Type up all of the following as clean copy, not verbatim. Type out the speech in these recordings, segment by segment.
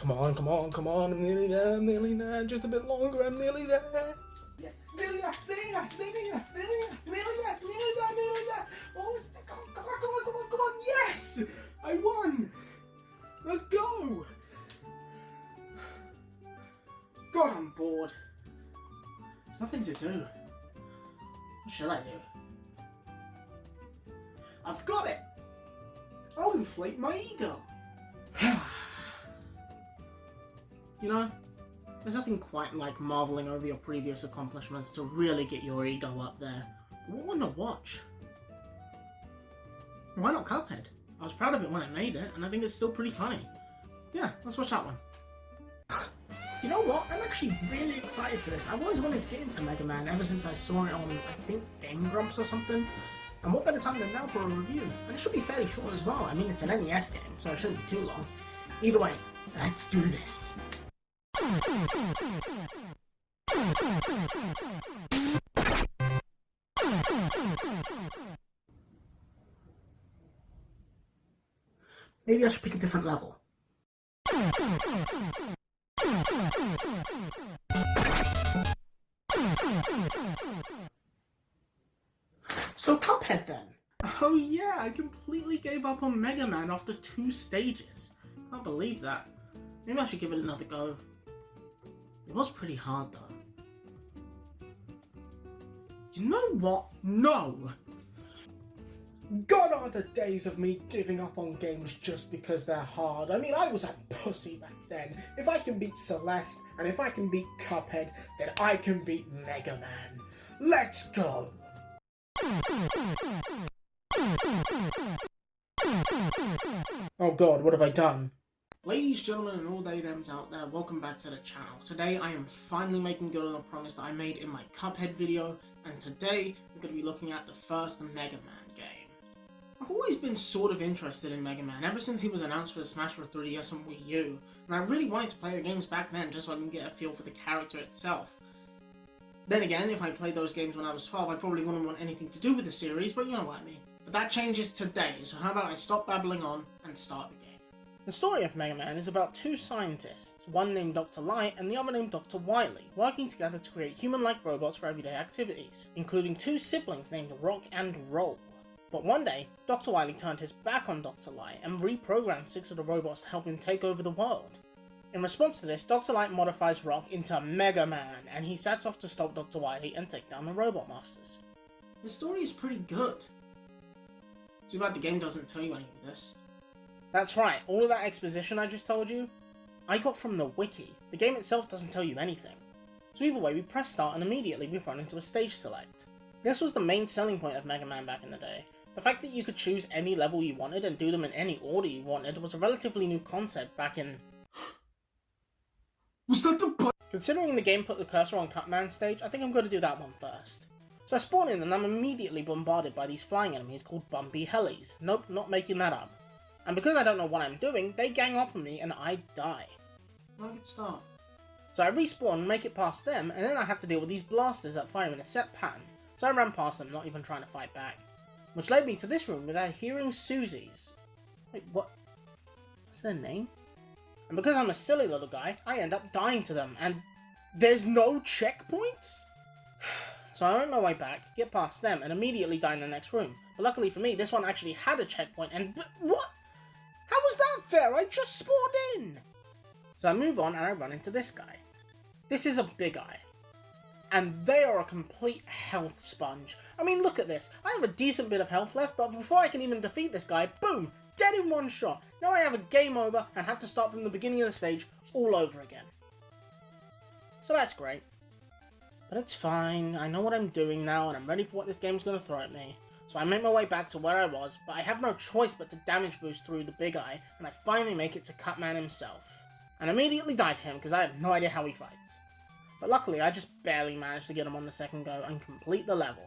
Come on, come on, come on. I'm nearly there, I'm nearly there. Just a bit longer, I'm nearly there. Yes, nearly there, nearly there, nearly there, nearly there, nearly there, nearly there, nearly there. Almost there. Come on, come on, come on, come on, come on. Yes! I won! Let's go! God, I'm bored. There's nothing to do. What should I do? I've got it! I'll inflate my ego. You know, there's nothing quite like marveling over your previous accomplishments to really get your ego up there. What one to watch? Why not Cuphead? I was proud of it when I made it, and I think it's still pretty funny. Yeah, let's watch that one. You know what? I'm actually really excited for this. I've always wanted to get into Mega Man ever since I saw it on, I think, Game Grumps or something. And what better time than now for a review? And it should be fairly short as well. I mean, it's an NES game, so it shouldn't be too long. Either way, let's do this. Maybe I should pick a different level. So Cuphead then. Oh yeah, I completely gave up on Mega Man after 2 stages. Can't believe that. Maybe I should give it another go. It was pretty hard though. You know what? No! Gone are the days of me giving up on games just because they're hard. I mean, I was a pussy back then. If I can beat Celeste, and if I can beat Cuphead, then I can beat Mega Man. Let's go! Oh god, what have I done? Ladies, gentlemen, and all they thems out there, welcome back to the channel. Today I am finally making good on the promise that I made in my Cuphead video, and today we're going to be looking at the first Mega Man game. I've always been sort of interested in Mega Man ever since he was announced for Smash for 3DS and Wii U, and I really wanted to play the games back then just so I can get a feel for the character itself. Then again, if I played those games when I was 12, I probably wouldn't want anything to do with the series, but you know what I mean. But that changes today, so how about I stop babbling on and start the game. The story of Mega Man is about 2 scientists, one named Dr. Light and the other named Dr. Wily, working together to create human-like robots for everyday activities, including 2 siblings named Rock and Roll. But one day, Dr. Wily turned his back on Dr. Light and reprogrammed 6 of the robots to help him take over the world. In response to this, Dr. Light modifies Rock into Mega Man, and he sets off to stop Dr. Wily and take down the Robot Masters. The story is pretty good. Too bad the game doesn't tell you any of this. That's right, all of that exposition I just told you, I got from the wiki. The game itself doesn't tell you anything. So either way, we press start and immediately we run into a stage select. This was the main selling point of Mega Man back in the day. The fact that you could choose any level you wanted and do them in any order you wanted was a relatively new concept back in... Was that the button? Considering the game put the cursor on Cutman stage, I think I'm going to do that one first. So I spawn in and I'm immediately bombarded by these flying enemies called Bumpy Hellies. Nope, not making that up. And because I don't know what I'm doing, they gang up on me and I die. Not a good start. So I respawn and make it past them, and then I have to deal with these blasters that fire in a set pattern. So I ran past them, not even trying to fight back. Which led me to this room without hearing Susie's. Wait, what? What's their name? And because I'm a silly little guy, I end up dying to them, and there's no checkpoints? So I make my way back, get past them, and immediately die in the next room. But luckily for me, this one actually had a checkpoint, and what? How was that fair? I just spawned in! So I move on and I run into this guy. This is a big eye. And they are a complete health sponge. I mean, look at this. I have a decent bit of health left, but before I can even defeat this guy, boom! Dead in one shot. Now I have a game over and have to start from the beginning of the stage all over again. So that's great. But it's fine. I know what I'm doing now and I'm ready for what this game's going to throw at me. So I make my way back to where I was, but I have no choice but to damage boost through the big eye, and I finally make it to Cutman himself. And immediately die to him because I have no idea how he fights. But luckily I just barely managed to get him on the second go and complete the level.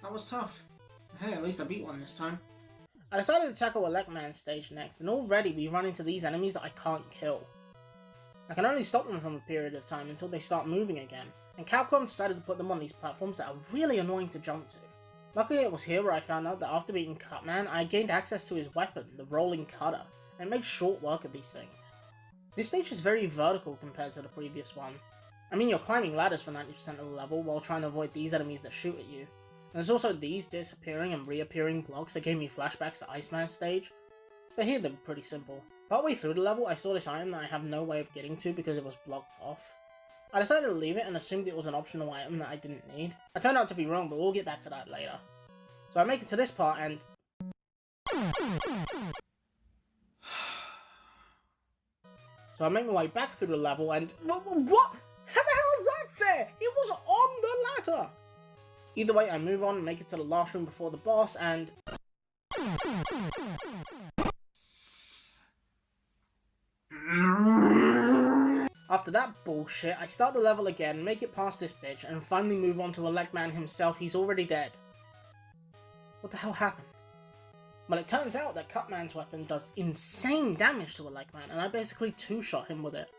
That was tough. Hey, at least I beat one this time. I decided to tackle Elec Man stage next, and already we run into these enemies that I can't kill. I can only stop them from a period of time until they start moving again, and Capcom decided to put them on these platforms that are really annoying to jump to. Luckily it was here where I found out that after beating Cutman, I gained access to his weapon, the Rolling Cutter, and made short work of these things. This stage is very vertical compared to the previous one. I mean, you're climbing ladders for 90% of the level while trying to avoid these enemies that shoot at you. And there's also these disappearing and reappearing blocks that gave me flashbacks to Iceman stage. But here they're pretty simple. Partway through the level, I saw this item that I have no way of getting to because it was blocked off. I decided to leave it and assumed it was an optional item that I didn't need. I turned out to be wrong, but we'll get back to that later. So I make it to this part and... So I make my way back through the level and... What? How the hell is that fair? It was on the ladder! Either way, I move on and make it to the last room before the boss and... After that bullshit, I start the level again, make it past this bitch, and finally move on to Elec Man himself. He's already dead. What the hell happened? Well, it turns out that Cutman's weapon does insane damage to Elec Man, and I basically two-shot him with it.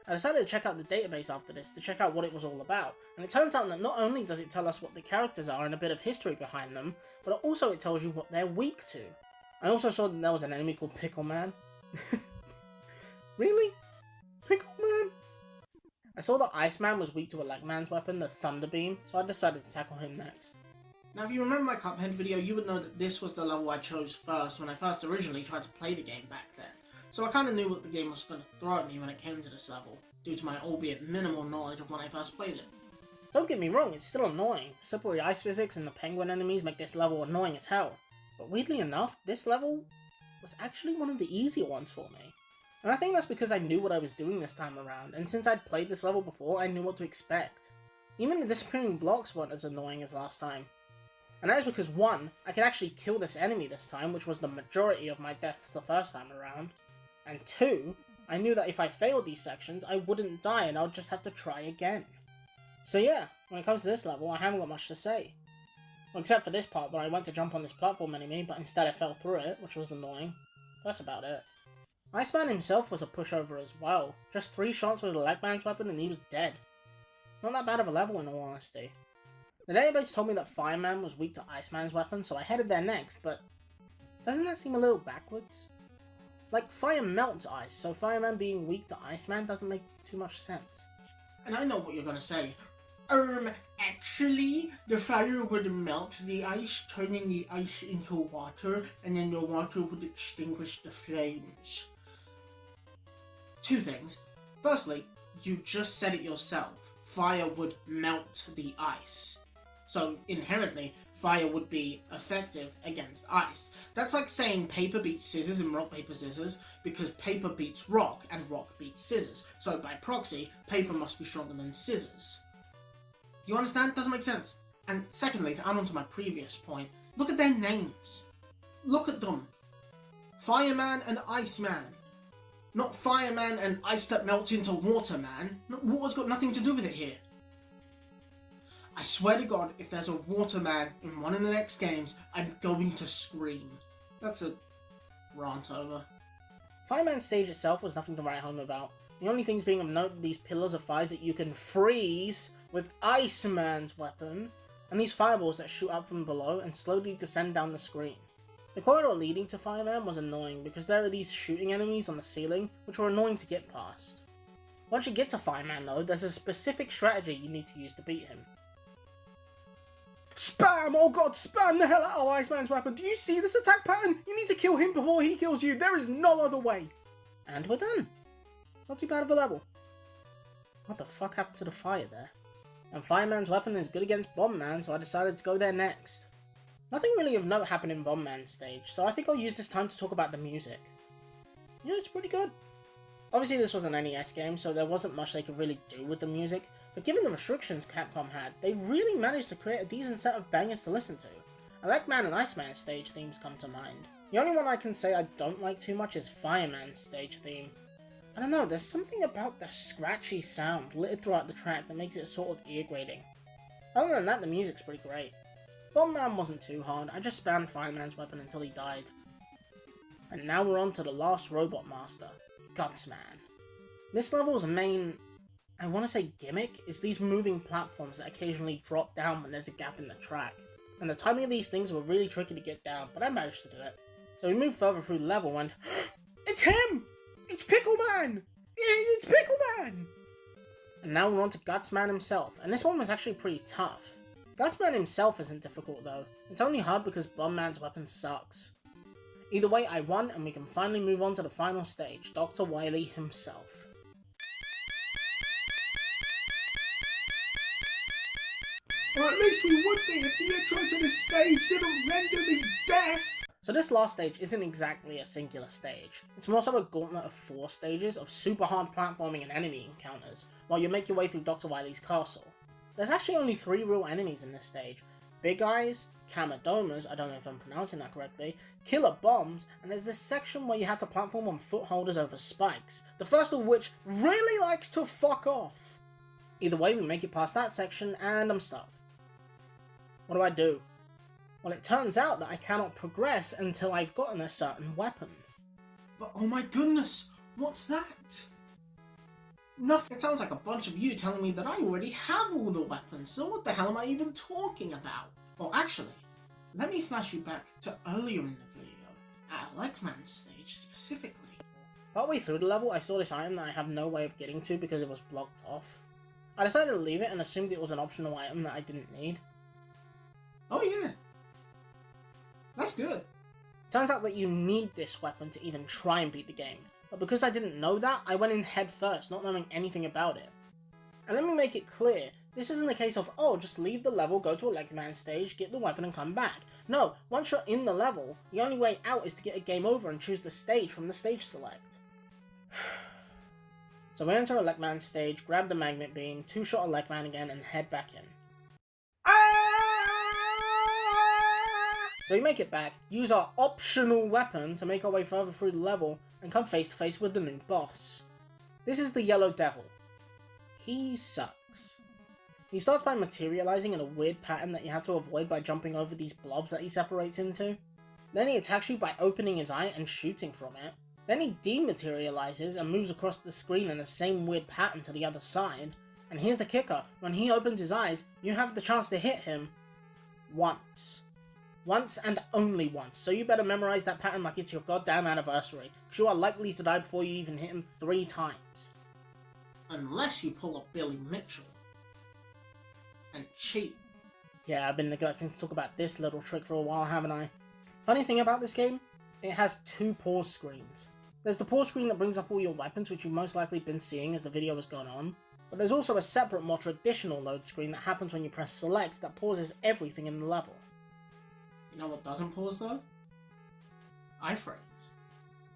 I decided to check out the database after this to check out what it was all about, and it turns out that not only does it tell us what the characters are and a bit of history behind them, but also it tells you what they're weak to. I also saw that there was an enemy called Pickle Man. Really? Pickle Man? I saw that Iceman was weak to Elec Man's weapon, the Thunder Beam, so I decided to tackle him next. Now if you remember my Cuphead video, you would know that this was the level I chose first when I first originally tried to play the game back then. So I kinda knew what the game was going to throw at me when it came to this level, due to my albeit minimal knowledge of when I first played it. Don't get me wrong, it's still annoying. Slippery ice physics and the penguin enemies make this level annoying as hell. But weirdly enough, this level was actually one of the easier ones for me. And I think that's because I knew what I was doing this time around, and since I'd played this level before, I knew what to expect. Even the disappearing blocks weren't as annoying as last time. And that is because 1, I could actually kill this enemy this time, which was the majority of my deaths the first time around. And 2, I knew that if I failed these sections, I wouldn't die and I would just have to try again. So yeah, when it comes to this level, I haven't got much to say. Well, except for this part where I went to jump on this platform enemy, but instead I fell through it, which was annoying. That's about it. Iceman himself was a pushover as well. Just 3 shots with Elec Man's weapon and he was dead. Not that bad of a level in all honesty. The database told me that Fireman was weak to Iceman's weapon, so I headed there next, but doesn't that seem a little backwards? Like, fire melts ice, so Fireman being weak to Iceman doesn't make too much sense. And I know what you're gonna say. Actually, the fire would melt the ice, turning the ice into water, and then the water would extinguish the flames. 2 things. Firstly, you just said it yourself. Fire would melt the ice. So, inherently, fire would be effective against ice. That's like saying paper beats scissors in rock, paper, scissors, because paper beats rock, and rock beats scissors. So, by proxy, paper must be stronger than scissors. You understand? Doesn't make sense. And secondly, to add on to my previous point, look at their names. Look at them. Fireman and Iceman. Not Fireman and ice that melts into Waterman. Water's got nothing to do with it here. I swear to God, if there's a Waterman in one of the next games, I'm going to scream. That's a rant over. Fireman stage itself was nothing to write home about. The only things being of note are these pillars of fires that you can freeze with Iceman's weapon, and these fireballs that shoot up from below and slowly descend down the screen. The corridor leading to Fireman was annoying because there are these shooting enemies on the ceiling which were annoying to get past. Once you get to Fireman though, there's a specific strategy you need to use to beat him. Spam! Oh god, spam the hell out of Iceman's weapon! Do you see this attack pattern? You need to kill him before he kills you! There is no other way! And we're done! Not too bad of a level. What the fuck happened to the fire there? And Fireman's weapon is good against Bomb Man, so I decided to go there next. Nothing really of note happened in Bomb Man's stage, so I think I'll use this time to talk about the music. Yeah, it's pretty good. Obviously this was an NES game, so there wasn't much they could really do with the music, but given the restrictions Capcom had, they really managed to create a decent set of bangers to listen to. Elec Man and Iceman stage themes come to mind. The only one I can say I don't like too much is Fireman's stage theme. I don't know, there's something about the scratchy sound littered throughout the track that makes it sort of ear-grating. Other than that, the music's pretty great. Bomb Man wasn't too hard, I just spammed Fireman's weapon until he died. And now we're on to the last robot master, Gutsman. This level's main, I want to say gimmick, is these moving platforms that occasionally drop down when there's a gap in the track. And the timing of these things were really tricky to get down, but I managed to do it. So we move further through the level and it's him! It's Pickle Man! Man! And now we're on to Guts Man himself, and this one was actually pretty tough. Guts Man himself isn't difficult though, it's only hard because Bum Man's weapon sucks. Either way, I won, and we can finally move on to the final stage, Dr. Wily himself. Or at least we would be if the intro to this stage didn't render me deaf! So this last stage isn't exactly a singular stage. It's more so a gauntlet of 4 stages of super hard platforming and enemy encounters, while you make your way through Dr. Wily's castle. There's actually only 3 real enemies in this stage. Big Eyes, Kamadomas, I don't know if I'm pronouncing that correctly, Killer Bombs, and there's this section where you have to platform on footholders over spikes, the first of which really likes to fuck off. Either way, we make it past that section, and I'm stuck. What do? Well, it turns out that I cannot progress until I've gotten a certain weapon. But oh my goodness, what's that? Nothing. It sounds like a bunch of you telling me that I already have all the weapons, so what the hell am I even talking about? Well, actually, let me flash you back to earlier in the video, at Elec Man stage specifically. Partway through the level, I saw this item that I have no way of getting to because it was blocked off. I decided to leave it and assumed it was an optional item that I didn't need. Oh yeah, that's good. Turns out that you need this weapon to even try and beat the game, but because I didn't know that, I went in head first, not knowing anything about it. And let me make it clear, this isn't a case of, oh, just leave the level, go to Elec Man stage, get the weapon and come back. No, once you're in the level, the only way out is to get a game over and choose the stage from the stage select. So we enter Elec Man stage, grab the magnet beam, 2-shot Elec Man again, and head back in. So we make it back, use our optional weapon to make our way further through the level, and come face to face with the new boss. This is the Yellow Devil. He sucks. He starts by materializing in a weird pattern that you have to avoid by jumping over these blobs that he separates into. Then he attacks you by opening his eye and shooting from it. Then he dematerializes and moves across the screen in the same weird pattern to the other side. And here's the kicker, when he opens his eyes, you have the chance to hit him once. Once and only once, so you better memorize that pattern like it's your goddamn anniversary, because you are likely to die before you even hit him 3 times. Unless you pull a Billy Mitchell. And cheat. Yeah, I've been neglecting to talk about this little trick for a while, haven't I? Funny thing about this game, it has 2 pause screens. There's the pause screen that brings up all your weapons, which you've most likely been seeing as the video has gone on, but there's also a separate, more traditional load screen that happens when you press select that pauses everything in the level. You know what doesn't pause though? Iframes.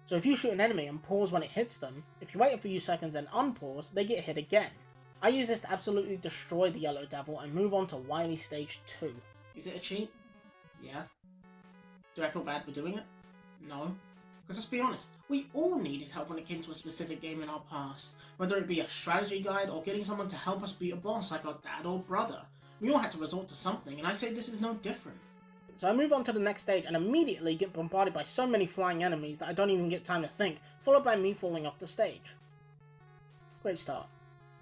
So if you shoot an enemy and pause when it hits them, if you wait a few seconds and unpause, they get hit again. I use this to absolutely destroy the Yellow Devil and move on to Wily Stage 2. Is it a cheat? Yeah. Do I feel bad for doing it? No. Because let's be honest, we all needed help when it came to a specific game in our past. Whether it be a strategy guide or getting someone to help us beat a boss like our dad or brother. We all had to resort to something, and I say this is no different. So I move on to the next stage and immediately get bombarded by so many flying enemies that I don't even get time to think, followed by me falling off the stage. Great start.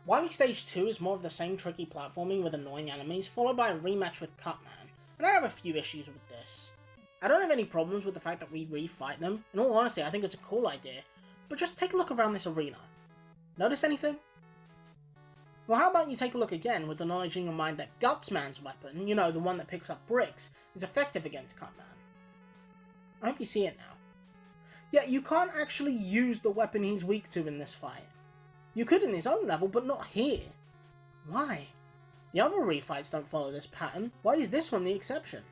Wily Stage 2 is more of the same tricky platforming with annoying enemies, followed by a rematch with Cutman, and I have a few issues with this. I don't have any problems with the fact that we re-fight them, in all honesty I think it's a cool idea, but just take a look around this arena. Notice anything? Well, how about you take a look again with the knowledge in your mind that Gutsman's weapon, you know, the one that picks up bricks, is effective against Cutman. I hope you see it now. Yeah, you can't actually use the weapon he's weak to in this fight. You could in his own level, but not here. Why? The other refights don't follow this pattern. Why is this one the exception?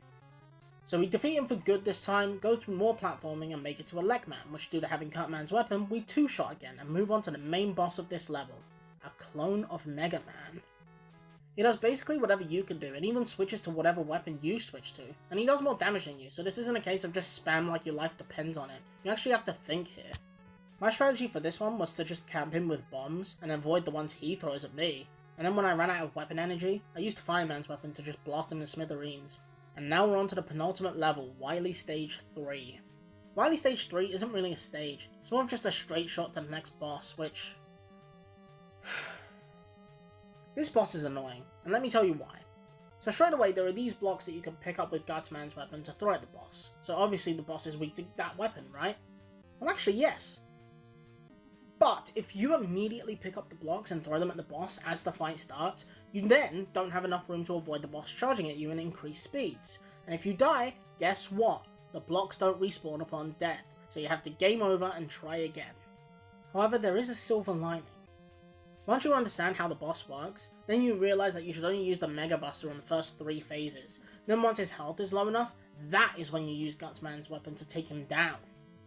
So we defeat him for good this time, go through more platforming and make it to Elec Man, which due to having Cutman's weapon, we 2-shot again and move on to the main boss of this level. A clone of Mega Man. He does basically whatever you can do, and even switches to whatever weapon you switch to, and he does more damage than you, so this isn't a case of just spam like your life depends on it. You actually have to think here. My strategy for this one was to just camp him with bombs, and avoid the ones he throws at me, and then when I ran out of weapon energy, I used Fireman's weapon to just blast him to smithereens. And now we're on to the penultimate level, Wily Stage 3. Wily Stage 3 isn't really a stage, it's more of just a straight shot to the next boss, which... This boss is annoying, and let me tell you why. So straight away, there are these blocks that you can pick up with Gutsman's weapon to throw at the boss. So obviously the boss is weak to that weapon, right? Well actually yes. But if you immediately pick up the blocks and throw them at the boss as the fight starts, you then don't have enough room to avoid the boss charging at you and increase speeds. And if you die, guess what? The blocks don't respawn upon death, so you have to game over and try again. However, there is a silver lining. Once you understand how the boss works, then you realise that you should only use the Mega Buster in the first 3 phases. Then once his health is low enough, that is when you use Gutsman's weapon to take him down.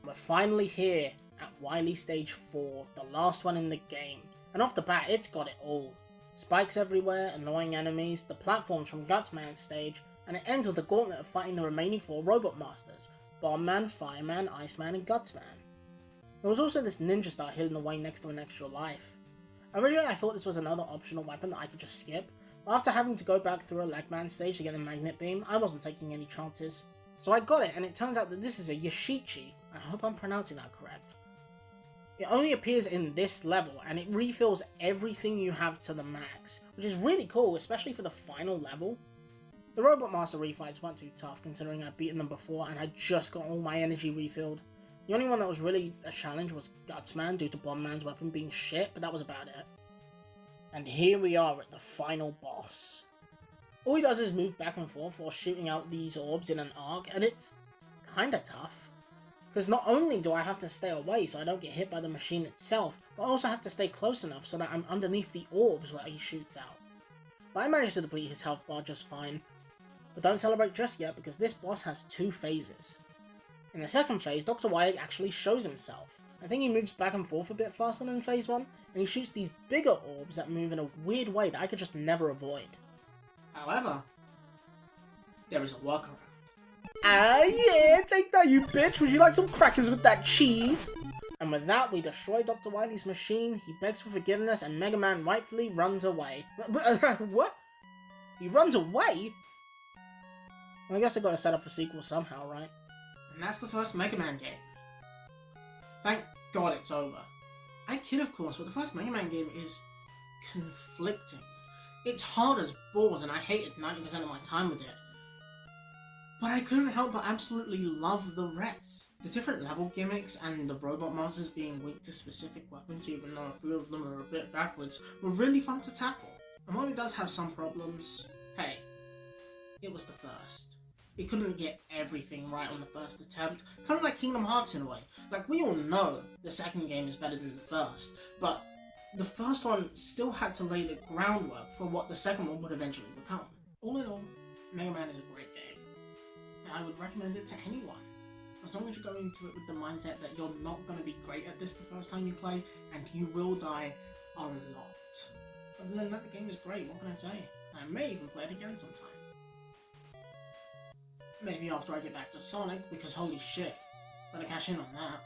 We're finally here at Wily Stage 4, the last one in the game, and off the bat it's got it all. Spikes everywhere, annoying enemies, the platforms from Gutsman's stage, and it ends with the gauntlet of fighting the remaining 4 Robot Masters, Bomb Man, Fireman, Iceman, and Gutsman. There was also this ninja star hidden away next to an extra life. Originally I thought this was another optional weapon that I could just skip, but after having to go back through Elec Man stage to get the magnet beam, I wasn't taking any chances. So I got it, and it turns out that this is a Yashichi. I hope I'm pronouncing that correct. It only appears in this level, and it refills everything you have to the max, which is really cool, especially for the final level. The Robot Master refights weren't too tough, considering I'd beaten them before and I'd just got all my energy refilled. The only one that was really a challenge was Gutsman, due to Bomb Man's weapon being shit, but that was about it. And here we are at the final boss. All he does is move back and forth while shooting out these orbs in an arc, and it's kinda tough. Because not only do I have to stay away so I don't get hit by the machine itself, but I also have to stay close enough so that I'm underneath the orbs where he shoots out. But I managed to deplete his health bar just fine. But don't celebrate just yet, because this boss has 2 phases. In the second phase, Dr. Wily actually shows himself. I think he moves back and forth a bit faster than phase 1, and he shoots these bigger orbs that move in a weird way that I could just never avoid. However, there is a workaround. Ah yeah, take that you bitch, would you like some crackers with that cheese? And with that, we destroy Dr. Wily's machine, he begs for forgiveness, and Mega Man rightfully runs away. What? He runs away? Well, I guess I gotta set up a sequel somehow, right? And that's the first Mega Man game. Thank God it's over. I kid, of course, but the first Mega Man game is conflicting. It's hard as balls, and I hated 90% of my time with it. But I couldn't help but absolutely love the rest. The different level gimmicks and the robot monsters being weak to specific weapons, even though a few of them are a bit backwards, were really fun to tackle. And while it does have some problems, hey, it was the first. It couldn't get everything right on the first attempt, kind of like Kingdom Hearts in a way. Like, we all know the second game is better than the first, but the first one still had to lay the groundwork for what the second one would eventually become. All in all, Mega Man is a great game, and I would recommend it to anyone. As long as you go into it with the mindset that you're not going to be great at this the first time you play, and you will die a lot. Other than that, the game is great, what can I say? I may even play it again sometime. Maybe after I get back to Sonic, because holy shit, better cash in on that.